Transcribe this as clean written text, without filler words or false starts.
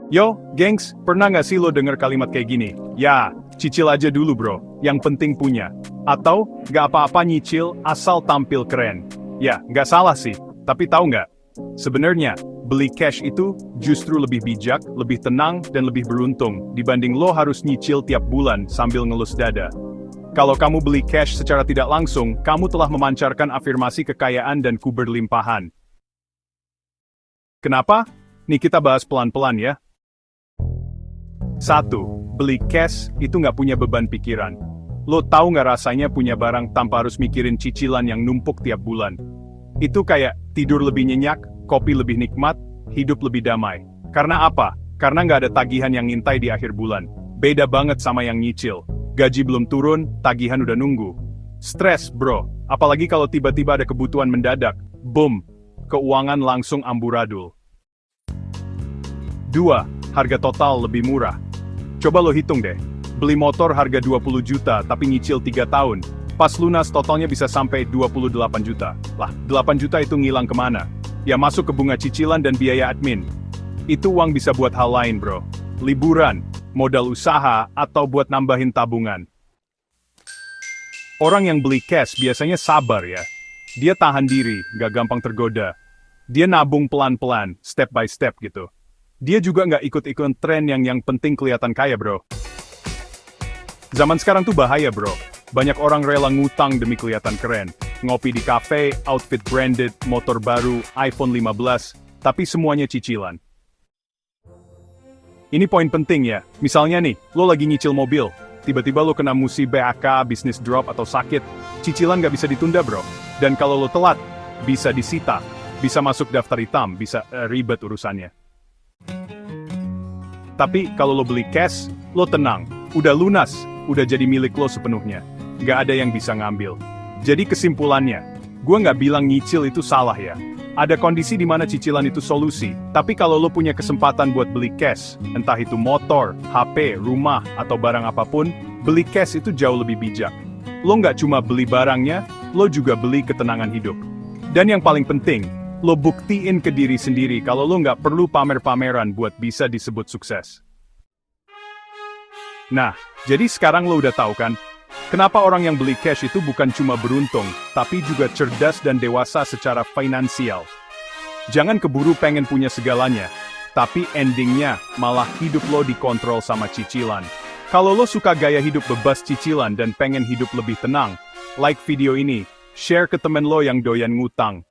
Yo, gengs, pernah nggak sih lo denger kalimat kayak gini? Ya, cicil aja dulu bro, yang penting punya. Atau, nggak apa-apa nyicil asal tampil keren. Ya, nggak salah sih, tapi tahu nggak? Sebenarnya, beli cash itu justru lebih bijak, lebih tenang, dan lebih beruntung dibanding lo harus nyicil tiap bulan sambil ngelus dada. Kalau kamu beli cash secara tidak langsung, kamu telah memancarkan afirmasi kekayaan dan keberlimpahan. Kenapa? Nih kita bahas pelan-pelan ya. 1. Beli cash itu nggak punya beban pikiran. Lo tahu nggak rasanya punya barang tanpa harus mikirin cicilan yang numpuk tiap bulan? Itu kayak tidur lebih nyenyak, kopi lebih nikmat, hidup lebih damai. Karena apa? Karena nggak ada tagihan yang ngintai di akhir bulan. Beda banget sama yang nyicil. Gaji belum turun, tagihan udah nunggu. Stres bro, apalagi kalau tiba-tiba ada kebutuhan mendadak. Boom, keuangan langsung amburadul. 2. Harga total lebih murah. Coba lo hitung deh, beli motor harga 20 juta tapi nyicil 3 tahun. Pas lunas totalnya bisa sampai 28 juta. Lah, 8 juta itu ngilang kemana? Ya masuk ke bunga cicilan dan biaya admin. Itu uang bisa buat hal lain bro. Liburan, modal usaha, atau buat nambahin tabungan. Orang yang beli cash biasanya sabar ya. Dia tahan diri, gak gampang tergoda. Dia nabung pelan-pelan, step by step gitu. Dia juga nggak ikut-ikutan tren yang penting kelihatan kaya bro. Zaman sekarang tuh bahaya bro. Banyak orang rela ngutang demi kelihatan keren. Ngopi di kafe, outfit branded, motor baru, iPhone 15, tapi semuanya cicilan. Ini poin penting ya. Misalnya nih, lo lagi nyicil mobil. Tiba-tiba lo kena musibah BAK, bisnis drop, atau sakit. Cicilan nggak bisa ditunda bro. Dan kalau lo telat, bisa disita. Bisa masuk daftar hitam, bisa ribet urusannya. Tapi kalau lo beli cash, lo tenang, udah lunas, udah jadi milik lo sepenuhnya. Nggak ada yang bisa ngambil. Jadi kesimpulannya, gue nggak bilang nyicil itu salah ya. Ada kondisi di mana cicilan itu solusi, tapi kalau lo punya kesempatan buat beli cash, entah itu motor, HP, rumah, atau barang apapun, beli cash itu jauh lebih bijak. Lo nggak cuma beli barangnya, lo juga beli ketenangan hidup. Dan yang paling penting, lo buktiin ke diri sendiri kalau lo nggak perlu pamer-pameran buat bisa disebut sukses. Nah, jadi sekarang lo udah tahu kan, kenapa orang yang beli cash itu bukan cuma beruntung, tapi juga cerdas dan dewasa secara finansial. Jangan keburu pengen punya segalanya, tapi endingnya malah hidup lo dikontrol sama cicilan. Kalau lo suka gaya hidup bebas cicilan dan pengen hidup lebih tenang, like video ini, share ke temen lo yang doyan ngutang.